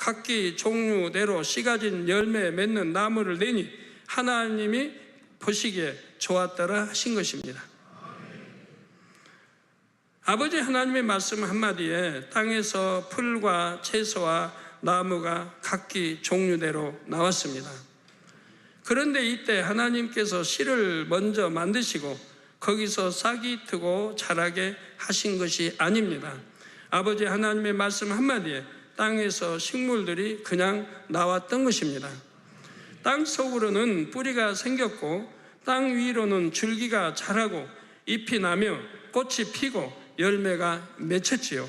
각기 종류대로 씨 가진 열매 맺는 나무를 내니 하나님이 보시기에 좋았더라 하신 것입니다. 아버지 하나님의 말씀 한마디에 땅에서 풀과 채소와 나무가 각기 종류대로 나왔습니다. 그런데 이때 하나님께서 씨를 먼저 만드시고 거기서 싹이 트고 자라게 하신 것이 아닙니다. 아버지 하나님의 말씀 한마디에 땅에서 식물들이 그냥 나왔던 것입니다. 땅 속으로는 뿌리가 생겼고 땅 위로는 줄기가 자라고 잎이 나며 꽃이 피고 열매가 맺혔지요.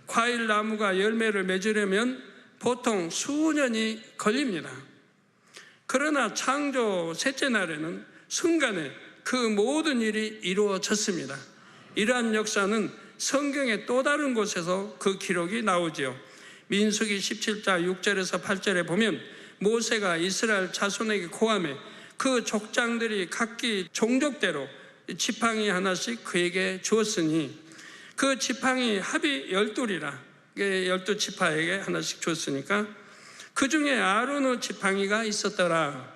과일 나무가 열매를 맺으려면 보통 수년이 걸립니다. 그러나 창조 셋째 날에는 순간에 그 모든 일이 이루어졌습니다. 이러한 역사는 성경의 또 다른 곳에서 그 기록이 나오지요. 민수기 17장 6절에서 8절에 보면 모세가 이스라엘 자손에게 고하매 그 족장들이 각기 종족대로 지팡이 하나씩 그에게 주었으니 그 지팡이 합이 12이라 12지파에게 하나씩 주었으니까 그 중에 아론의 지팡이가 있었더라.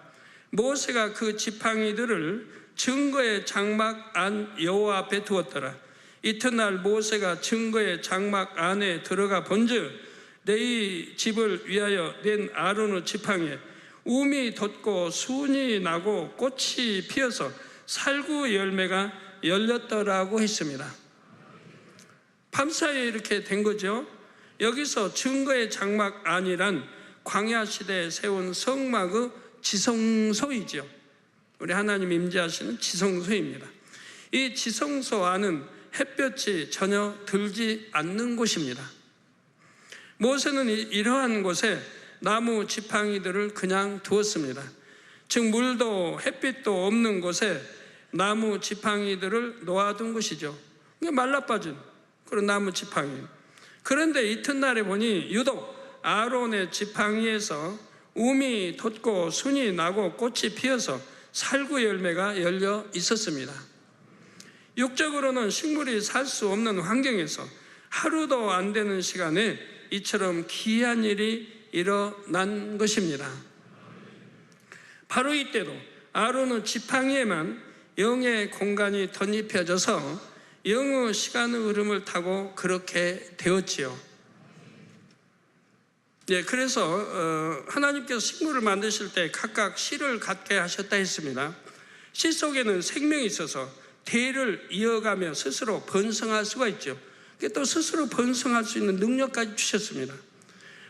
모세가 그 지팡이들을 증거의 장막 안 여호와 앞에 두었더라. 이튿날 모세가 증거의 장막 안에 들어가 본즉 내 집을 위하여 낸 아론의 지팡이에 움이 돋고 순이 나고 꽃이 피어서 살구 열매가 열렸더라고 했습니다. 밤사이에 이렇게 된 거죠. 여기서 증거의 장막 안이란 광야 시대에 세운 성막의 지성소이죠. 우리 하나님 임재하시는 지성소입니다. 이 지성소 안은 햇볕이 전혀 들지 않는 곳입니다. 모세는 이러한 곳에 나무 지팡이들을 그냥 두었습니다. 즉 물도 햇빛도 없는 곳에 나무 지팡이들을 놓아둔 것이죠. 말라빠진 그런 나무 지팡이. 그런데 이튿날에 보니 유독 아론의 지팡이에서 움이 돋고 순이 나고 꽃이 피어서 살구 열매가 열려 있었습니다. 육적으로는 식물이 살 수 없는 환경에서 하루도 안 되는 시간에 이처럼 기이한 일이 일어난 것입니다. 바로 이때도 아론의 지팡이에만 영의 공간이 덧입혀져서 영의 시간의 흐름을 타고 그렇게 되었지요. 그래서 하나님께서 식물을 만드실 때 각각 씨를 갖게 하셨다 했습니다. 씨 속에는 생명이 있어서 대를 이어가며 스스로 번성할 수가 있죠. 또 스스로 번성할 수 있는 능력까지 주셨습니다.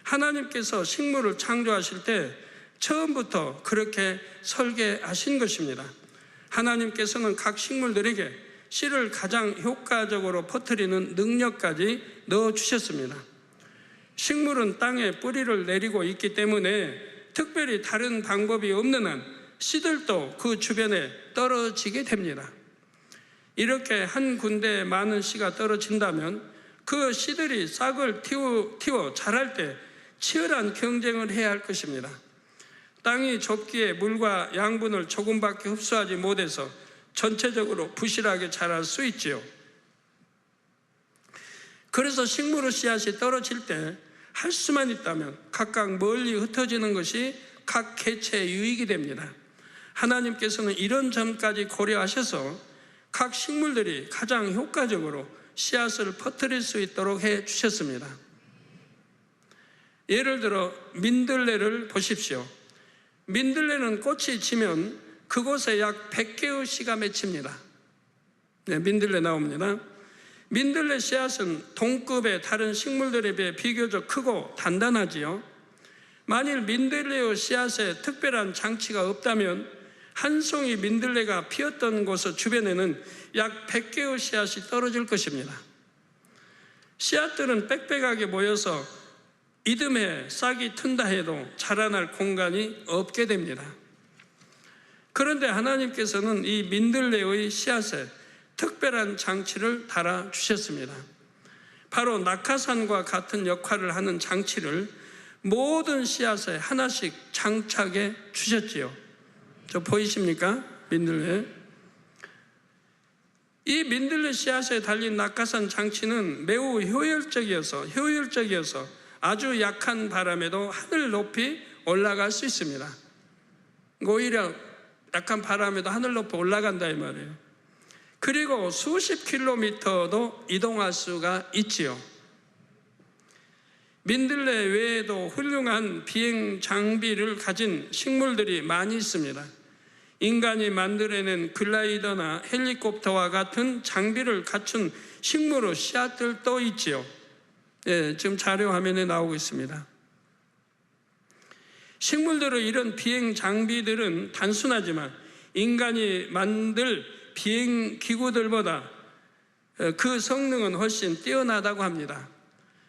하나님께서 식물을 창조하실 때 처음부터 그렇게 설계하신 것입니다. 하나님께서는 각 식물들에게 씨를 가장 효과적으로 퍼뜨리는 능력까지 넣어주셨습니다. 식물은 땅에 뿌리를 내리고 있기 때문에 특별히 다른 방법이 없는 한 씨들도 그 주변에 떨어지게 됩니다. 이렇게 한 군데에 많은 씨가 떨어진다면 그 씨들이 싹을 틔워 자랄 때 치열한 경쟁을 해야 할 것입니다. 땅이 좁기에 물과 양분을 조금밖에 흡수하지 못해서 전체적으로 부실하게 자랄 수 있지요. 그래서 식물의 씨앗이 떨어질 때 할 수만 있다면 각각 멀리 흩어지는 것이 각 개체의 유익이 됩니다. 하나님께서는 이런 점까지 고려하셔서 각 식물들이 가장 효과적으로 씨앗을 퍼뜨릴 수 있도록 해 주셨습니다. 예를 들어 민들레를 보십시오. 민들레는 꽃이 지면 그곳에 약 100개의 씨가 맺힙니다. 민들레 나옵니다. 민들레 씨앗은 동급의 다른 식물들에 비해 비교적 크고 단단하지요. 만일 민들레의 씨앗에 특별한 장치가 없다면 한 송이 민들레가 피었던 곳의 주변에는 약 100개의 씨앗이 떨어질 것입니다. 씨앗들은 빽빽하게 모여서 이듬해 싹이 튼다 해도 자라날 공간이 없게 됩니다. 그런데 하나님께서는 이 민들레의 씨앗에 특별한 장치를 달아주셨습니다. 바로 낙하산과 같은 역할을 하는 장치를 모든 씨앗에 하나씩 장착해 주셨지요. 저 보이십니까? 민들레. 이 민들레 씨앗에 달린 낙하산 장치는 매우 효율적이어서 아주 약한 바람에도 하늘 높이 올라갈 수 있습니다. 오히려 약한 바람에도 하늘 높이 올라간다 이 말이에요. 그리고 수십 킬로미터도 이동할 수가 있지요. 민들레 외에도 훌륭한 비행 장비를 가진 식물들이 많이 있습니다. 인간이 만들어낸 글라이더나 헬리콥터와 같은 장비를 갖춘 식물의 씨앗들도 있지요. 지금 자료 화면에 나오고 있습니다. 식물들의 이런 비행 장비들은 단순하지만 인간이 만들 비행 기구들보다 그 성능은 훨씬 뛰어나다고 합니다.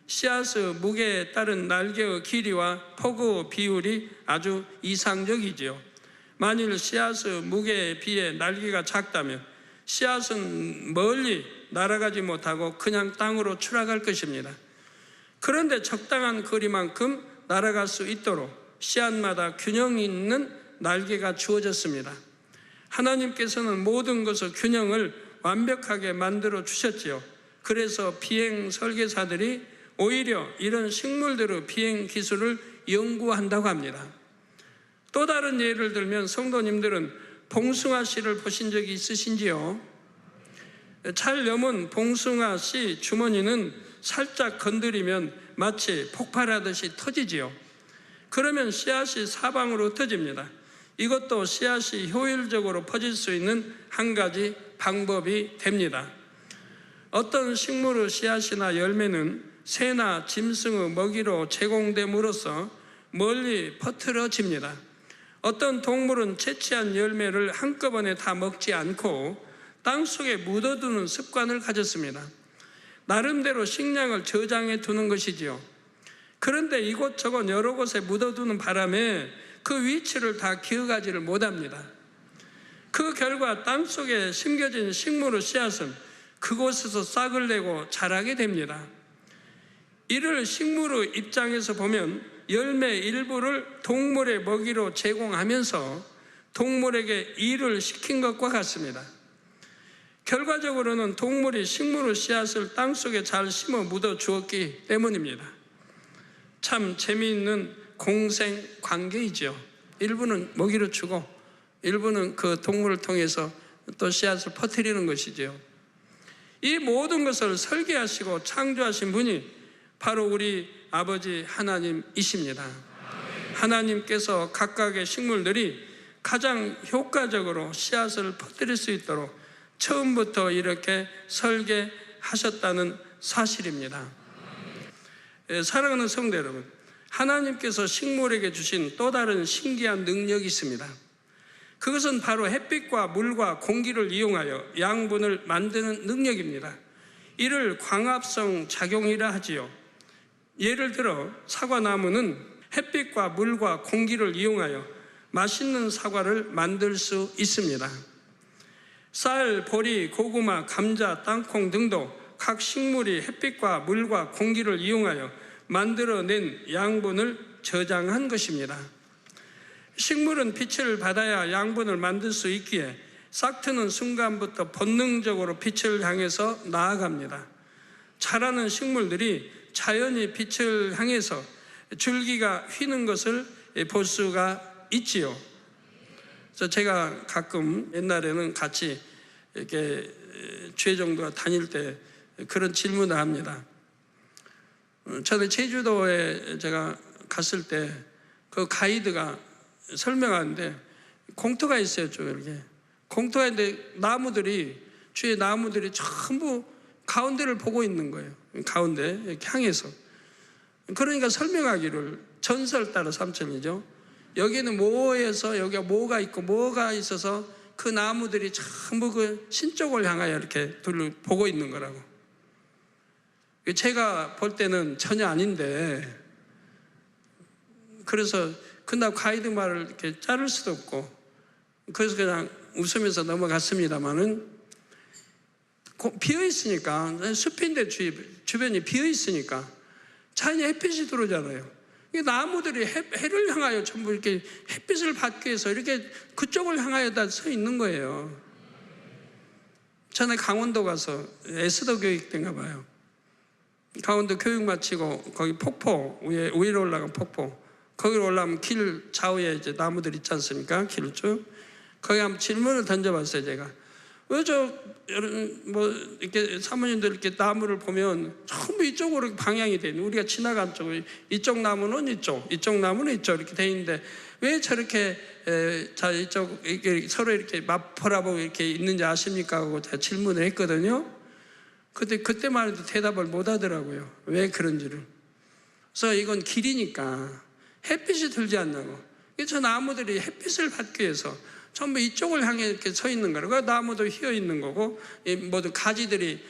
씨앗의 무게에 따른 날개의 길이와 폭의 비율이 아주 이상적이지요. 만일 씨앗의 무게에 비해 날개가 작다면 씨앗은 멀리 날아가지 못하고 그냥 땅으로 추락할 것입니다. 그런데 적당한 거리만큼 날아갈 수 있도록 씨앗마다 균형 있는 날개가 주어졌습니다. 하나님께서는 모든 것의 균형을 완벽하게 만들어 주셨지요. 그래서 비행 설계사들이 오히려 이런 식물들의 비행 기술을 연구한다고 합니다. 또 다른 예를 들면 성도님들은 봉숭아 씨를 보신 적이 있으신지요? 잘 여문 봉숭아 씨 주머니는 살짝 건드리면 마치 폭발하듯이 터지지요. 그러면 씨앗이 사방으로 터집니다. 이것도 씨앗이 효율적으로 퍼질 수 있는 한 가지 방법이 됩니다. 어떤 식물의 씨앗이나 열매는 새나 짐승의 먹이로 제공됨으로써 멀리 퍼뜨려집니다. 어떤 동물은 채취한 열매를 한꺼번에 다 먹지 않고 땅속에 묻어두는 습관을 가졌습니다. 나름대로 식량을 저장해 두는 것이지요. 그런데 이곳저곳 여러 곳에 묻어두는 바람에 그 위치를 다 기억하지를 못합니다. 그 결과 땅속에 심겨진 식물의 씨앗은 그곳에서 싹을 내고 자라게 됩니다. 이를 식물의 입장에서 보면 열매 일부를 동물의 먹이로 제공하면서 동물에게 일을 시킨 것과 같습니다. 결과적으로는 동물이 식물의 씨앗을 땅속에 잘 심어 묻어 주었기 때문입니다. 참 재미있는 공생 관계이죠. 일부는 먹이로 주고 일부는 그 동물을 통해서 또 씨앗을 퍼뜨리는 것이죠. 이 모든 것을 설계하시고 창조하신 분이 바로 우리 아버지 하나님이십니다. 하나님께서 각각의 식물들이 가장 효과적으로 씨앗을 퍼뜨릴 수 있도록 처음부터 이렇게 설계하셨다는 사실입니다. 사랑하는 성도 여러분, 하나님께서 식물에게 주신 또 다른 신기한 능력이 있습니다. 그것은 바로 햇빛과 물과 공기를 이용하여 양분을 만드는 능력입니다. 이를 광합성 작용이라 하지요. 예를 들어 사과나무는 햇빛과 물과 공기를 이용하여 맛있는 사과를 만들 수 있습니다. 쌀, 보리, 고구마, 감자, 땅콩 등도 각 식물이 햇빛과 물과 공기를 이용하여 만들어낸 양분을 저장한 것입니다. 식물은 빛을 받아야 양분을 만들 수 있기에 싹 트는 순간부터 본능적으로 빛을 향해서 나아갑니다. 자라는 식물들이 자연히 빛을 향해서 줄기가 휘는 것을 볼 수가 있지요. 그래서 제가 가끔 옛날에는 같이 이렇게 주회정도가 다닐 때 그런 질문을 합니다. 저는 제주도에 제가 갔을 때 그 가이드가 설명하는데 공터가 있어요. 좀 이렇게 공터가 있는데 나무들이 주위에 나무들이 전부 가운데를 보고 있는 거예요. 가운데 이렇게 향해서. 그러니까 설명하기를 전설 따라 삼천이죠. 여기는 뭐에서 여기가 뭐가 있고 뭐가 있어서 그 나무들이 전부 그 신쪽을 향하여 이렇게 보고 있는 거라고. 제가 볼 때는 전혀 아닌데, 그래서 그날 가이드 말을 이렇게 자를 수도 없고, 그래서 그냥 웃으면서 넘어갔습니다만은, 비어 있으니까, 숲인데 주변이 비어 있으니까 자연히 햇빛이 들어오잖아요. 나무들이 해를 향하여 전부 이렇게 햇빛을 받기 위해서 이렇게 그쪽을 향하여 다 서 있는 거예요. 전에 강원도 가서 에스더 교육 때인가 봐요. 강원도 교육 마치고 거기 폭포 위로 올라간 폭포, 거기로 올라가면 길 좌우에 이제 나무들 있지 않습니까? 길을 쭉 거기 한번 질문을 던져봤어요. 제가 왜 뭐 이렇게 사모님들 이렇게 나무를 보면 전부 이쪽으로 방향이 돼 있는, 우리가 지나간 쪽, 이쪽 나무는 이쪽 나무는 이쪽 이렇게 돼 있는데 왜 저렇게 자 이쪽 이렇게 서로 이렇게 맞바라보고 이렇게 있는지 아십니까? 하고 제가 질문을 했거든요. 그때만 해도 대답을 못 하더라고요. 왜 그런지를. 그래서 이건 길이니까 햇빛이 들지 않냐고. 저 나무들이 햇빛을 받기 위해서 전부 이쪽을 향해 이렇게 서 있는 거라고. 그 나무도 휘어 있는 거고, 모든 가지들이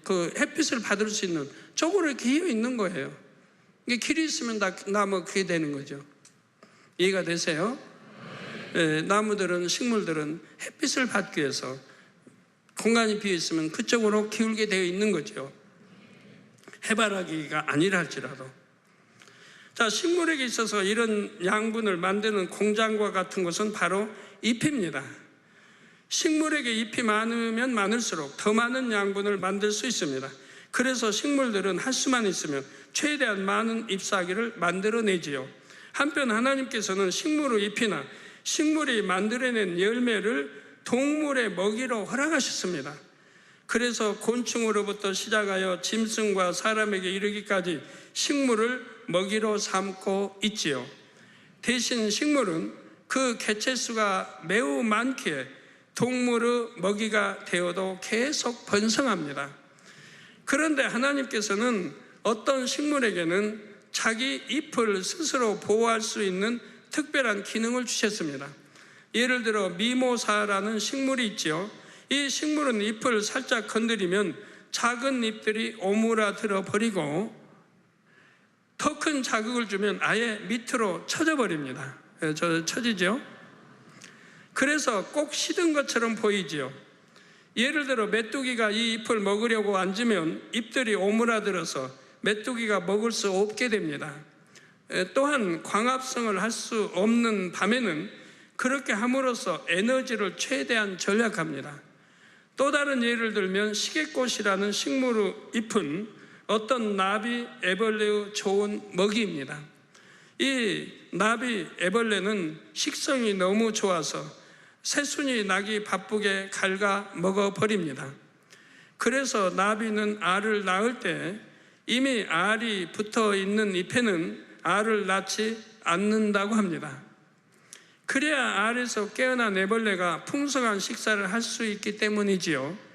그 햇빛을 받을 수 있는 쪽으로 이렇게 휘어 있는 거예요. 이게 길이 있으면 나무 그게 되는 거죠. 이해가 되세요? 나무들은, 식물들은 햇빛을 받기 위해서 공간이 비어 있으면 그쪽으로 기울게 되어 있는 거죠. 해바라기가 아니라 할지라도. 자, 식물에게 있어서 이런 양분을 만드는 공장과 같은 것은 바로 잎입니다. 식물에게 잎이 많으면 많을수록 더 많은 양분을 만들 수 있습니다. 그래서 식물들은 할 수만 있으면 최대한 많은 잎사귀를 만들어내지요. 한편 하나님께서는 식물의 잎이나 식물이 만들어낸 열매를 동물의 먹이로 허락하셨습니다. 그래서 곤충으로부터 시작하여 짐승과 사람에게 이르기까지 식물을 먹이로 삼고 있지요. 대신 식물은 그 개체수가 매우 많기에 동물의 먹이가 되어도 계속 번성합니다. 그런데 하나님께서는 어떤 식물에게는 자기 잎을 스스로 보호할 수 있는 특별한 기능을 주셨습니다. 예를 들어 미모사라는 식물이 있지요. 이 식물은 잎을 살짝 건드리면 작은 잎들이 오므라들어 버리고 더 큰 자극을 주면 아예 밑으로 쳐져 버립니다. 쳐지죠. 그래서 꼭 시든 것처럼 보이지요. 예를 들어 메뚜기가 이 잎을 먹으려고 앉으면 잎들이 오므라들어서 메뚜기가 먹을 수 없게 됩니다. 또한 광합성을 할 수 없는 밤에는 그렇게 함으로써 에너지를 최대한 절약합니다. 또 다른 예를 들면 시계꽃이라는 식물의 잎은 어떤 나비 애벌레의 좋은 먹이입니다. 이 나비 애벌레는 식성이 너무 좋아서 새순이 나기 바쁘게 갉아 먹어버립니다. 그래서 나비는 알을 낳을 때 이미 알이 붙어 있는 잎에는 알을 낳지 않는다고 합니다. 그래야 알에서 깨어난 애벌레가 풍성한 식사를 할 수 있기 때문이지요.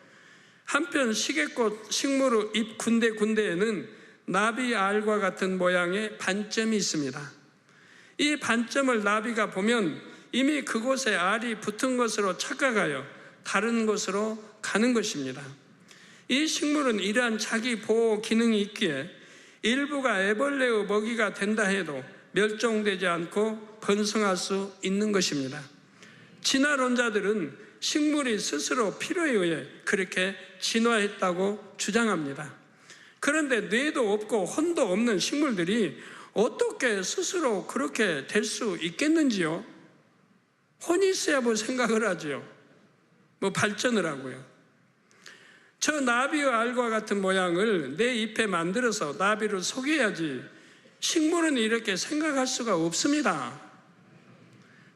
한편 시계꽃 식물의 잎 군데군데에는 나비 알과 같은 모양의 반점이 있습니다. 이 반점을 나비가 보면 이미 그곳에 알이 붙은 것으로 착각하여 다른 곳으로 가는 것입니다. 이 식물은 이러한 자기 보호 기능이 있기에 일부가 애벌레의 먹이가 된다 해도 멸종되지 않고 번성할 수 있는 것입니다. 진화론자들은 식물이 스스로 필요에 의해 그렇게 진화했다고 주장합니다. 그런데 뇌도 없고 혼도 없는 식물들이 어떻게 스스로 그렇게 될 수 있겠는지요? 혼이 있어야 뭐 생각을 하지요. 뭐 발전을 하고요. 저 나비의 알과 같은 모양을 내 잎에 만들어서 나비를 속여야지 식물은 이렇게 생각할 수가 없습니다.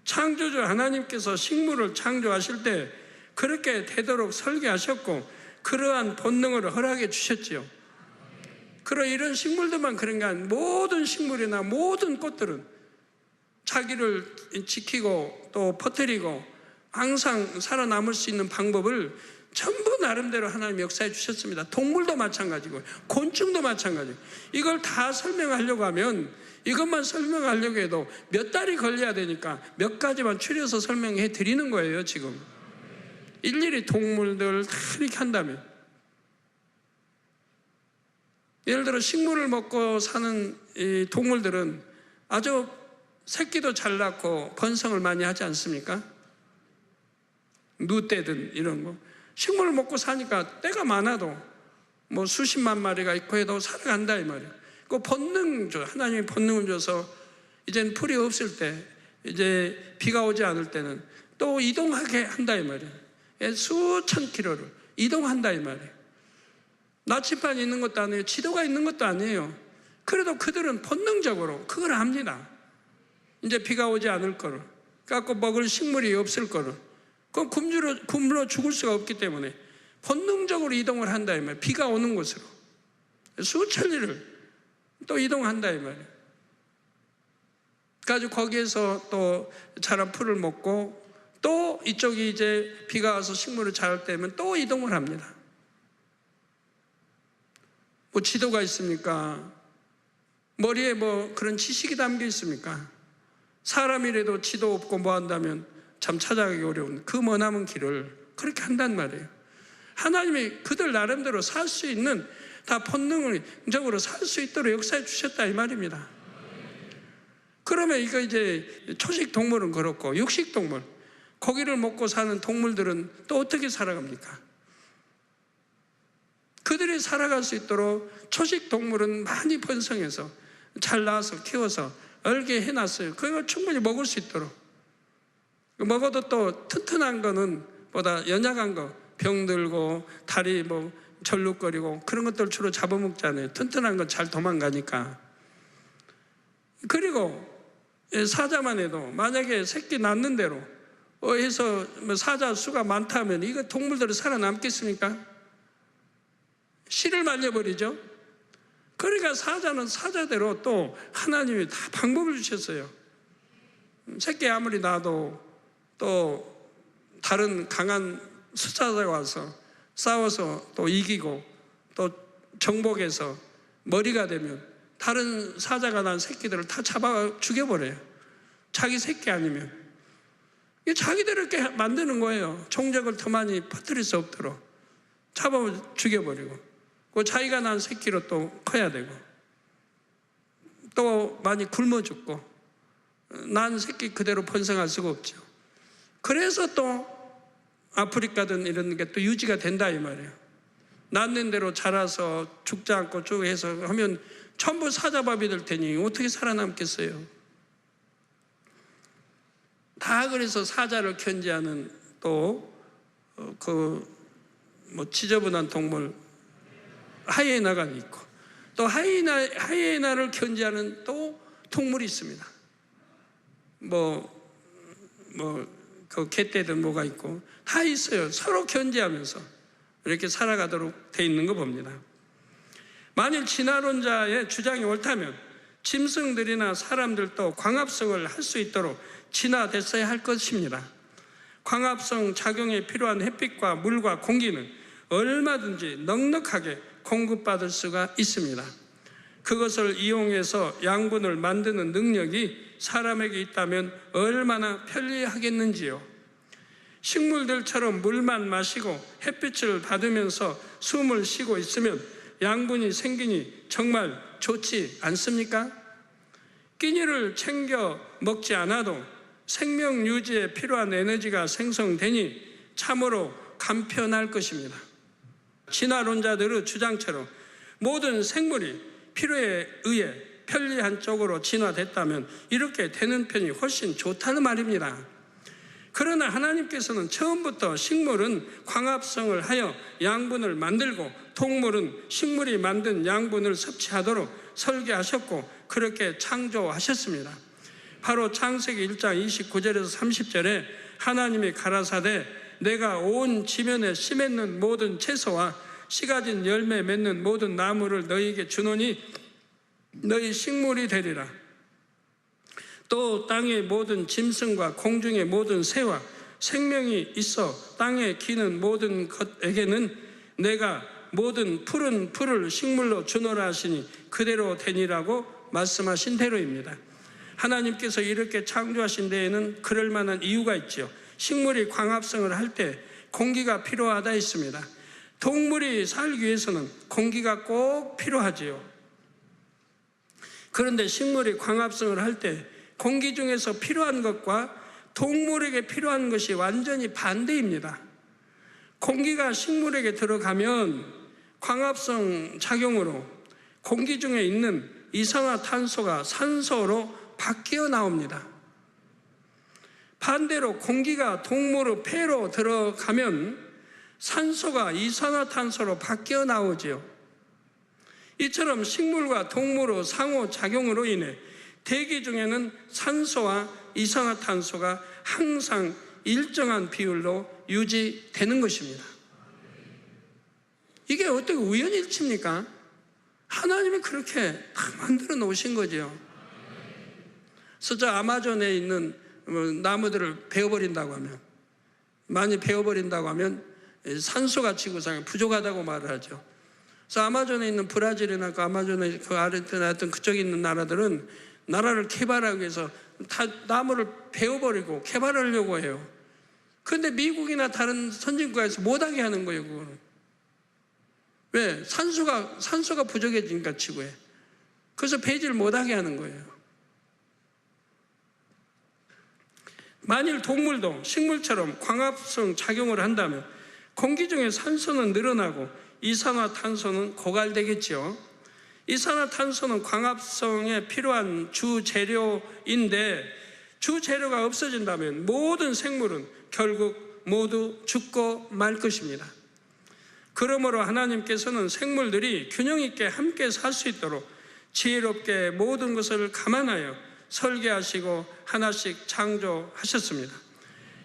창조주 하나님께서 식물을 창조하실 때 그렇게 되도록 설계하셨고 그러한 본능을 허락해 주셨지요. 그러 이런 식물들만 그런 게 아니라 모든 식물이나 모든 꽃들은 자기를 지키고 또 퍼뜨리고 항상 살아남을 수 있는 방법을 전부 나름대로 하나님 역사해 주셨습니다. 동물도 마찬가지고 곤충도 마찬가지고 이걸 다 설명하려고 하면 이것만 설명하려고 해도 몇 달이 걸려야 되니까 몇 가지만 추려서 설명해 드리는 거예요. 지금 일일이 동물들 다 이렇게 한다면 예를 들어 식물을 먹고 사는 이 동물들은 아주 새끼도 잘 낳고 번성을 많이 하지 않습니까? 누떼든 이런 거 식물을 먹고 사니까 때가 많아도 뭐 수십만 마리가 있고 해도 살아간다 이 말이에요. 그 본능 줘 하나님이 본능을 줘서 이제는 풀이 없을 때 이제 비가 오지 않을 때는 또 이동하게 한다 이 말이에요. 수천 킬로를 이동한다 이 말이에요. 나침반이 있는 것도 아니에요. 지도가 있는 것도 아니에요. 그래도 그들은 본능적으로 그걸 압니다. 이제 비가 오지 않을 거를, 갖고 먹을 식물이 없을 거를, 그건 굶으러 죽을 수가 없기 때문에 본능적으로 이동을 한다 이 말이에요. 비가 오는 곳으로 수천리를 또 이동한다 이 말이에요. 그래서 거기에서 또 자란 풀을 먹고, 또 이쪽이 이제 비가 와서 식물을 자랄 때면 또 이동을 합니다. 뭐 지도가 있습니까? 머리에 뭐 그런 지식이 담겨 있습니까? 사람이라도 지도 없고 뭐 한다면 참 찾아가기 어려운 그 머나먼 길을 그렇게 한단 말이에요. 하나님이 그들 나름대로 살 수 있는, 다 본능적으로 살 수 있도록 역사해 주셨다 이 말입니다. 그러면 이거 이제 초식 동물은 그렇고, 육식 동물, 고기를 먹고 사는 동물들은 또 어떻게 살아갑니까? 그들이 살아갈 수 있도록 초식 동물은 많이 번성해서 잘 낳아서 키워서 얼게 해놨어요. 그걸 충분히 먹을 수 있도록. 먹어도 또 튼튼한 거는 보다 연약한 거, 병들고 다리 뭐 절룩거리고 그런 것들 주로 잡아먹잖아요. 튼튼한 건 잘 도망가니까. 그리고 사자만 해도 만약에 새끼 낳는 대로 해서 사자 수가 많다면 이거 동물들이 살아남겠습니까? 씨를 말려버리죠. 그러니까 사자는 사자대로 또 하나님이 다 방법을 주셨어요. 새끼 아무리 낳아도 또 다른 강한 수사자가 와서 싸워서 또 이기고 또 정복해서 머리가 되면 다른 사자가 난 새끼들을 다 잡아 죽여버려요. 자기 새끼 아니면. 자기대로 이렇게 만드는 거예요. 종적을 더 많이 퍼뜨릴 수 없도록 잡아 죽여버리고, 그 자기가 난 새끼로 또 커야 되고, 또 많이 굶어 죽고, 난 새끼 그대로 번성할 수가 없죠. 그래서 또 아프리카든 이런 게 또 유지가 된다 이 말이에요. 낳는 대로 자라서 죽지 않고 쭉 해서 하면 전부 사자밥이 될 테니 어떻게 살아남겠어요? 다 그래서 사자를 견제하는 또 지저분한 동물 하이에나가 있고, 또 하이에나를 견제하는 또 동물이 있습니다. 그 개떼든 뭐가 있고 다 있어요. 서로 견제하면서 이렇게 살아가도록 돼 있는 거 봅니다. 만일 진화론자의 주장이 옳다면 짐승들이나 사람들도 광합성을 할 수 있도록 진화됐어야 할 것입니다. 광합성 작용에 필요한 햇빛과 물과 공기는 얼마든지 넉넉하게 공급받을 수가 있습니다. 그것을 이용해서 양분을 만드는 능력이 사람에게 있다면 얼마나 편리하겠는지요. 식물들처럼 물만 마시고 햇빛을 받으면서 숨을 쉬고 있으면 양분이 생기니 정말 좋지 않습니까? 끼니를 챙겨 먹지 않아도 생명 유지에 필요한 에너지가 생성되니 참으로 간편할 것입니다. 진화론자들의 주장처럼 모든 생물이 필요에 의해 편리한 쪽으로 진화됐다면 이렇게 되는 편이 훨씬 좋다는 말입니다. 그러나 하나님께서는 처음부터 식물은 광합성을 하여 양분을 만들고 동물은 식물이 만든 양분을 섭취하도록 설계하셨고 그렇게 창조하셨습니다. 바로 창세기 1장 29절에서 30절에 하나님이 가라사대 내가 온 지면에 씨 맺는 모든 채소와 씨 가진 열매 맺는 모든 나무를 너희에게 주노니 너희 식물이 되리라. 또 땅의 모든 짐승과 공중의 모든 새와 생명이 있어 땅에 기는 모든 것에게는 내가 모든 푸른 풀을 식물로 주노라 하시니 그대로 되니라고 말씀하신 대로입니다. 하나님께서 이렇게 창조하신 데에는 그럴 만한 이유가 있죠. 식물이 광합성을 할 때 공기가 필요하다 했습니다. 동물이 살기 위해서는 공기가 꼭 필요하지요. 그런데 식물이 광합성을 할 때 공기 중에서 필요한 것과 동물에게 필요한 것이 완전히 반대입니다. 공기가 식물에게 들어가면 광합성 작용으로 공기 중에 있는 이산화탄소가 산소로 바뀌어 나옵니다. 반대로 공기가 동물의 폐로 들어가면 산소가 이산화탄소로 바뀌어 나오지요. 이처럼 식물과 동물의 상호작용으로 인해 대기 중에는 산소와 이산화탄소가 항상 일정한 비율로 유지되는 것입니다. 이게 어떻게 우연일치입니까? 하나님이 그렇게 다 만들어 놓으신 거죠. 그래서 아마존에 있는 나무들을 베어버린다고 하면, 많이 베어버린다고 하면 산소가 지구상에 부족하다고 말을 하죠. 그래서 아마존에 있는 브라질이나 그 아마존에 그 아르헨티나 하여튼 그쪽에 있는 나라들은 나라를 개발하기 위해서 다 나무를 베어버리고 개발하려고 해요. 그런데 미국이나 다른 선진국에서 못하게 하는 거예요, 그거는. 왜? 산소가 부족해지니까 지구에. 그래서 배지를 못하게 하는 거예요. 만일 동물도 식물처럼 광합성 작용을 한다면 공기 중에 산소는 늘어나고 이산화탄소는 고갈되겠죠. 이산화탄소는 광합성에 필요한 주재료인데 주재료가 없어진다면 모든 생물은 결국 모두 죽고 말 것입니다. 그러므로 하나님께서는 생물들이 균형 있게 함께 살 수 있도록 지혜롭게 모든 것을 감안하여 설계하시고 하나씩 창조하셨습니다.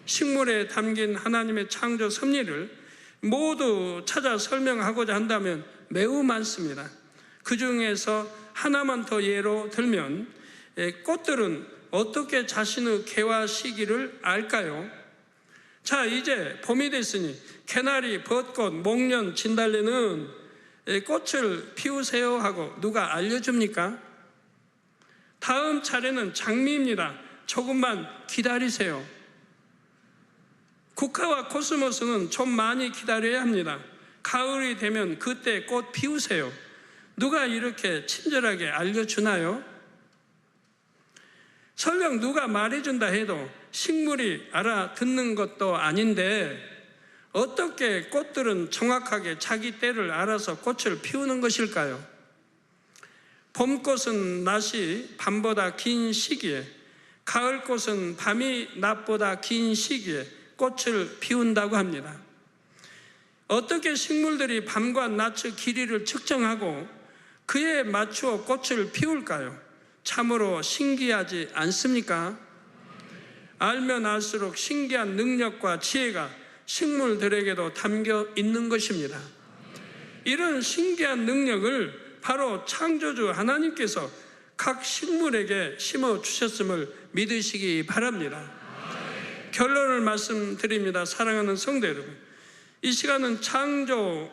식물에 담긴 하나님의 창조 섭리를 모두 찾아 설명하고자 한다면 매우 많습니다. 그 중에서 하나만 더 예로 들면 꽃들은 어떻게 자신의 개화 시기를 알까요? 자, 이제 봄이 됐으니 개나리, 벚꽃, 목련, 진달래는 꽃을 피우세요 하고 누가 알려줍니까? 다음 차례는 장미입니다. 조금만 기다리세요. 국화와 코스모스는 좀 많이 기다려야 합니다. 가을이 되면 그때 꽃 피우세요. 누가 이렇게 친절하게 알려주나요? 설령 누가 말해준다 해도 식물이 알아듣는 것도 아닌데 어떻게 꽃들은 정확하게 자기 때를 알아서 꽃을 피우는 것일까요? 봄꽃은 낮이 밤보다 긴 시기에, 가을꽃은 밤이 낮보다 긴 시기에 꽃을 피운다고 합니다. 어떻게 식물들이 밤과 낮의 길이를 측정하고 그에 맞추어 꽃을 피울까요? 참으로 신기하지 않습니까? 알면 알수록 신기한 능력과 지혜가 식물들에게도 담겨 있는 것입니다. 이런 신기한 능력을 바로 창조주 하나님께서 각 식물에게 심어주셨음을 믿으시기 바랍니다. 결론을 말씀드립니다. 사랑하는 성도 여러분, 이 시간은 창조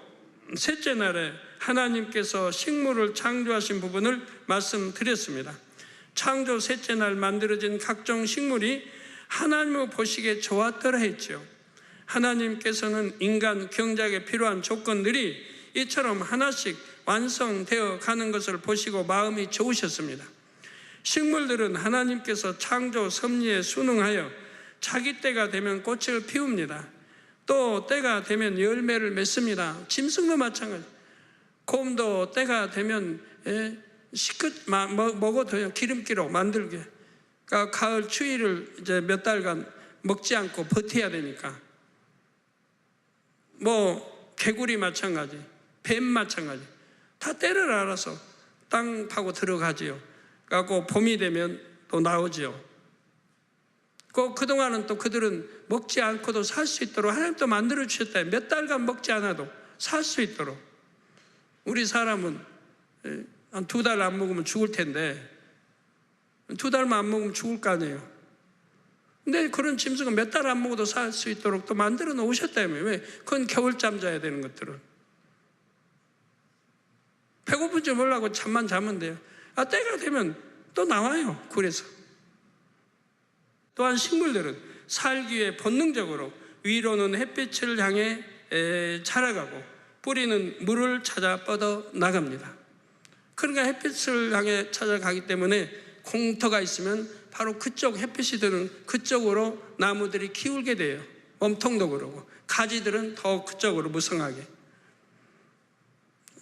셋째 날에 하나님께서 식물을 창조하신 부분을 말씀드렸습니다. 창조 셋째 날 만들어진 각종 식물이 하나님의 보시기에 좋았더라 했죠. 하나님께서는 인간 경작에 필요한 조건들이 이처럼 하나씩 완성되어 가는 것을 보시고 마음이 좋으셨습니다. 식물들은 하나님께서 창조 섭리에 순응하여 자기 때가 되면 꽃을 피웁니다. 또 때가 되면 열매를 맺습니다. 짐승도 마찬가지. 곰도 때가 되면 먹어둬요. 기름기로 만들게. 그러니까 가을 추위를 이제 몇 달간 먹지 않고 버텨야 되니까. 개구리 마찬가지, 뱀 마찬가지. 다 때를 알아서 땅 파고 들어가지요. 그래갖고 봄이 되면 또 나오지요. 그동안은 또 그들은 먹지 않고도 살 수 있도록 하나님 또 만들어 주셨다. 몇 달간 먹지 않아도 살 수 있도록. 우리 사람은 한 2달 안 먹으면 죽을 텐데 2달만 안 먹으면 죽을 거 아니에요. 근데 그런 짐승은 몇 달 안 먹어도 살 수 있도록 또 만들어 놓으셨다며. 왜? 그건 겨울잠 자야 되는 것들은. 배고픈지 몰라고 잠만 자면 돼요. 때가 되면 또 나와요. 굴에서. 또한 식물들은 살기 위해 본능적으로 위로는 햇빛을 향해 자라가고 뿌리는 물을 찾아 뻗어 나갑니다. 그러니까 햇빛을 향해 찾아가기 때문에 공터가 있으면 바로 그쪽 햇빛이 드는 그쪽으로 나무들이 기울게 돼요. 몸통도 그러고 가지들은 더 그쪽으로 무성하게.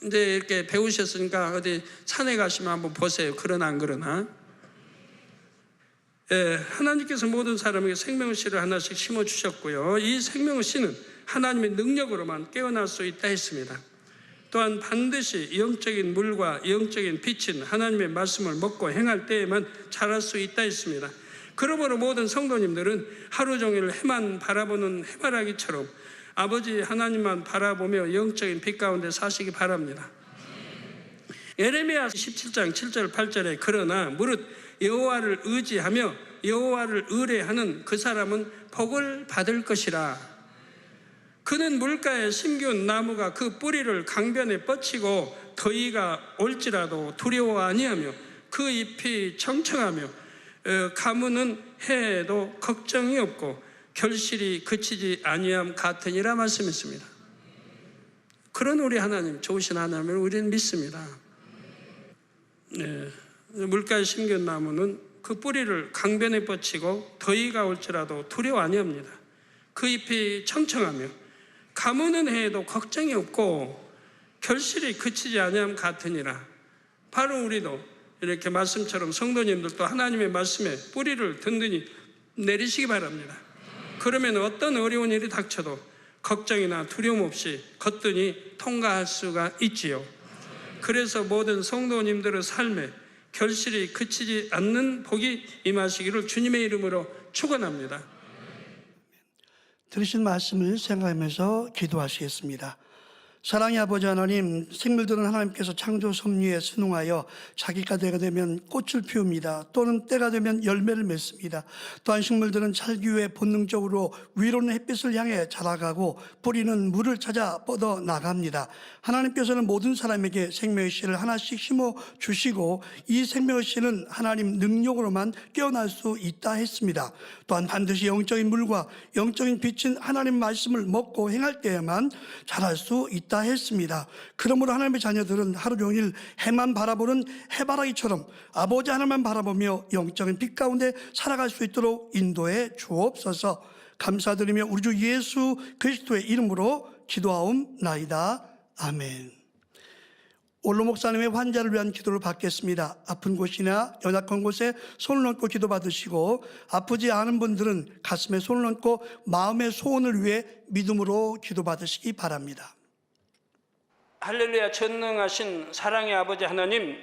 이제 이렇게 배우셨으니까 어디 산에 가시면 한번 보세요. 그러나 안 그러나. 하나님께서 모든 사람에게 생명의 씨를 하나씩 심어주셨고요. 이 생명의 씨는 하나님의 능력으로만 깨어날 수 있다 했습니다. 또한 반드시 영적인 물과 영적인 빛인 하나님의 말씀을 먹고 행할 때에만 자랄 수 있다 했습니다. 그러므로 모든 성도님들은 하루 종일 해만 바라보는 해바라기처럼 아버지 하나님만 바라보며 영적인 빛 가운데 사시기 바랍니다. 예레미야 17장 7절 8절에 그러나 무릇 여호와를 의지하며 여호와를 의뢰하는 그 사람은 복을 받을 것이라. 그는 물가에 심기운 나무가 그 뿌리를 강변에 뻗치고 더위가 올지라도 두려워 아니하며 그 잎이 청청하며 가무는 해에도 걱정이 없고 결실이 그치지 아니함 같으니라 말씀했습니다. 그런 우리 하나님, 좋으신 하나님을 우리는 믿습니다. 물가에 심겨진 나무는 그 뿌리를 강변에 뻗치고 더위가 올지라도 두려워 아니합니다. 그 잎이 청청하며 가무는 해에도 걱정이 없고 결실이 그치지 아니함 같으니라. 바로 우리도 이렇게 말씀처럼 성도님들도 하나님의 말씀에 뿌리를 든든히 내리시기 바랍니다. 그러면 어떤 어려운 일이 닥쳐도 걱정이나 두려움 없이 거뜬히 통과할 수가 있지요. 그래서 모든 성도님들의 삶에 결실이 그치지 않는 복이 임하시기를 주님의 이름으로 축원합니다. 들으신 말씀을 생각하면서 기도하시겠습니다. 사랑의 아버지 하나님, 생물들은 하나님께서 창조 섭리에 순응하여 자기가 때가 되면 꽃을 피웁니다. 또는 때가 되면 열매를 맺습니다. 또한 식물들은 살기 위해 본능적으로 위로는 햇빛을 향해 자라가고 뿌리는 물을 찾아 뻗어 나갑니다. 하나님께서는 모든 사람에게 생명의 씨를 하나씩 심어 주시고 이 생명의 씨는 하나님 능력으로만 깨어날 수 있다 했습니다. 또한 반드시 영적인 물과 영적인 빛인 하나님 말씀을 먹고 행할 때에만 자랄 수 있다 했습니다. 그러므로 하나님의 자녀들은 하루 종일 해만 바라보는 해바라기처럼 아버지 하나님만 바라보며 영적인 빛 가운데 살아갈 수 있도록 인도해 주옵소서. 감사드리며 우리 주 예수 그리스도의 이름으로 기도하옵나이다. 아멘. 올로 목사님의 환자를 위한 기도를 받겠습니다. 아픈 곳이나 연약한 곳에 손을 얹고 기도 받으시고 아프지 않은 분들은 가슴에 손을 얹고 마음의 소원을 위해 믿음으로 기도 받으시기 바랍니다. 할렐루야. 전능하신 사랑의 아버지 하나님,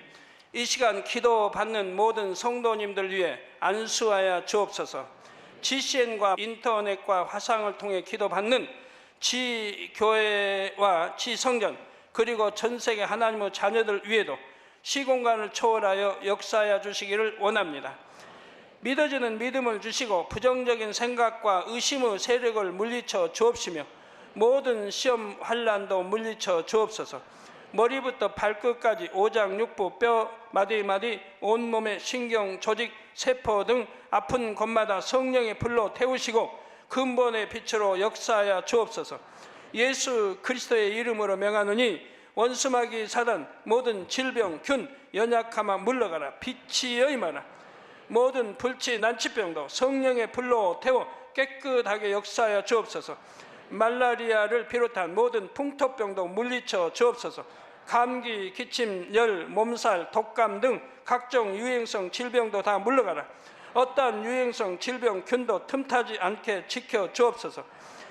이 시간 기도 받는 모든 성도님들 위해 안수하여 주옵소서. GCN과 인터넷과 화상을 통해 기도 받는 지교회와 지성전 그리고 전세계 하나님의 자녀들 위에도 시공간을 초월하여 역사하여 주시기를 원합니다. 믿어지는 믿음을 주시고 부정적인 생각과 의심의 세력을 물리쳐 주옵시며 모든 시험 환난도 물리쳐 주옵소서. 머리부터 발끝까지 오장육부 뼈 마디마디 온몸의 신경 조직 세포 등 아픈 곳마다 성령의 불로 태우시고 근본의 빛으로 역사하여 주옵소서. 예수 그리스도의 이름으로 명하노니 원수마귀 사단 모든 질병 균 연약함아 물러가라. 빛이여 임하라. 모든 불치 난치병도 성령의 불로 태워 깨끗하게 역사하여 주옵소서. 말라리아를 비롯한 모든 풍토병도 물리쳐 주옵소서. 감기, 기침, 열, 몸살, 독감 등 각종 유행성 질병도 다 물러가라. 어떠한 유행성 질병 균도 틈타지 않게 지켜 주옵소서.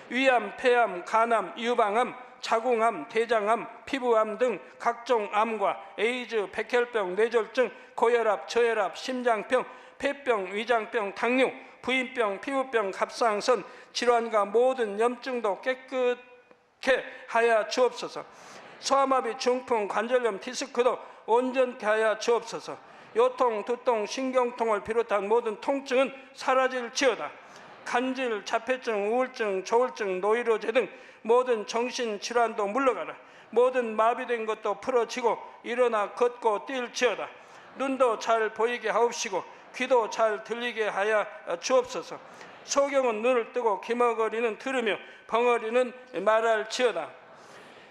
위암, 폐암, 간암, 유방암, 자궁암, 대장암, 피부암 등 각종 암과 에이즈, 백혈병, 뇌졸중, 고혈압, 저혈압, 심장병, 폐병, 위장병, 당뇨, 부인병, 피부병, 갑상선 질환과 모든 염증도 깨끗게 하여 주옵소서. 소아마비, 중풍, 관절염, 디스크도 온전케 하여 주옵소서. 요통, 두통, 신경통을 비롯한 모든 통증은 사라질지어다. 간질, 자폐증, 우울증, 조울증, 노이로제 등 모든 정신질환도 물러가라. 모든 마비된 것도 풀어지고 일어나 걷고 뛸지어다. 눈도 잘 보이게 하옵시고 귀도 잘 들리게 하여 주옵소서. 소경은 눈을 뜨고 기머거리는 들으며 벙어리는 말할지어다.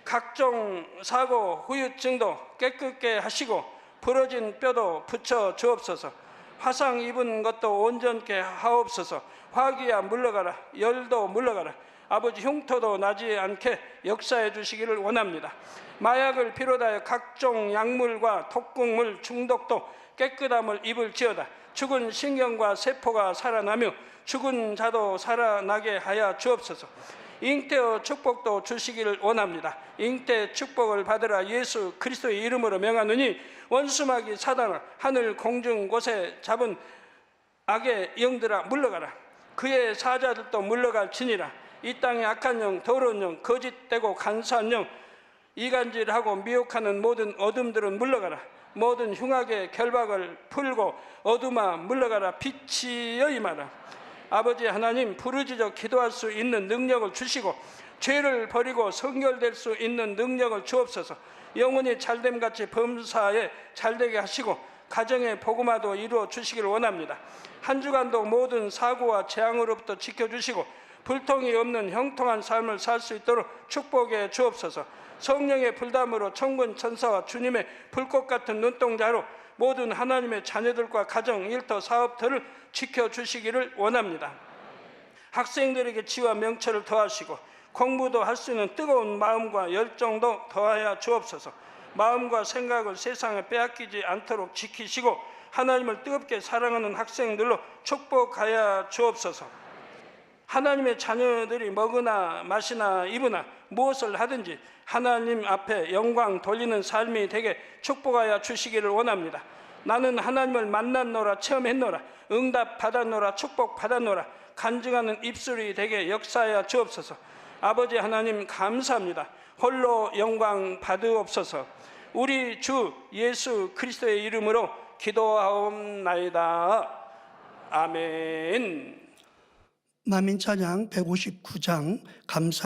각종 사고, 후유증도 깨끗게 하시고 부러진 뼈도 붙여 주옵소서. 화상 입은 것도 온전케 하옵소서. 화기야 물러가라. 열도 물러가라. 아버지 흉터도 나지 않게 역사해 주시기를 원합니다. 마약을 비롯하여 각종 약물과 독극물 중독도 깨끗함을 입을지어다. 죽은 신경과 세포가 살아나며 죽은 자도 살아나게 하여 주옵소서. 잉태의 축복도 주시기를 원합니다. 잉태 축복을 받으라 예수 그리스도의 이름으로 명하느니 원수마귀 사단아 하늘 공중 곳에 잡은 악의 영들아 물러가라. 그의 사자들도 물러갈지니라. 이 땅의 악한 영, 더러운 영, 거짓되고 간사한 영, 이간질하고 미혹하는 모든 어둠들은 물러가라. 모든 흉악의 결박을 풀고 어둠아 물러가라. 빛이여 임하라. 아버지 하나님, 부르짖어 기도할 수 있는 능력을 주시고 죄를 버리고 성결될 수 있는 능력을 주옵소서. 영혼이 잘됨같이 범사에 잘되게 하시고 가정의 복음화도 이루어 주시기를 원합니다. 한 주간도 모든 사고와 재앙으로부터 지켜주시고 불통이 없는 형통한 삶을 살 수 있도록 축복해 주옵소서. 성령의 불담으로 천군 천사와 주님의 불꽃 같은 눈동자로 모든 하나님의 자녀들과 가정, 일터, 사업들을 지켜주시기를 원합니다. 학생들에게 지와 명철을 더하시고 공부도 할 수 있는 뜨거운 마음과 열정도 더하여 주옵소서. 마음과 생각을 세상에 빼앗기지 않도록 지키시고 하나님을 뜨겁게 사랑하는 학생들로 축복하여 주옵소서. 하나님의 자녀들이 먹으나 마시나 입으나 무엇을 하든지 하나님 앞에 영광 돌리는 삶이 되게 축복하여 주시기를 원합니다. 나는 하나님을 만났노라, 체험했노라, 응답 받았노라, 축복 받았노라, 간증하는 입술이 되게 역사하여 주옵소서. 아버지 하나님 감사합니다. 홀로 영광 받으옵소서. 우리 주 예수 그리스도의 이름으로 기도하옵나이다. 아멘. 만민찬양 159장 감사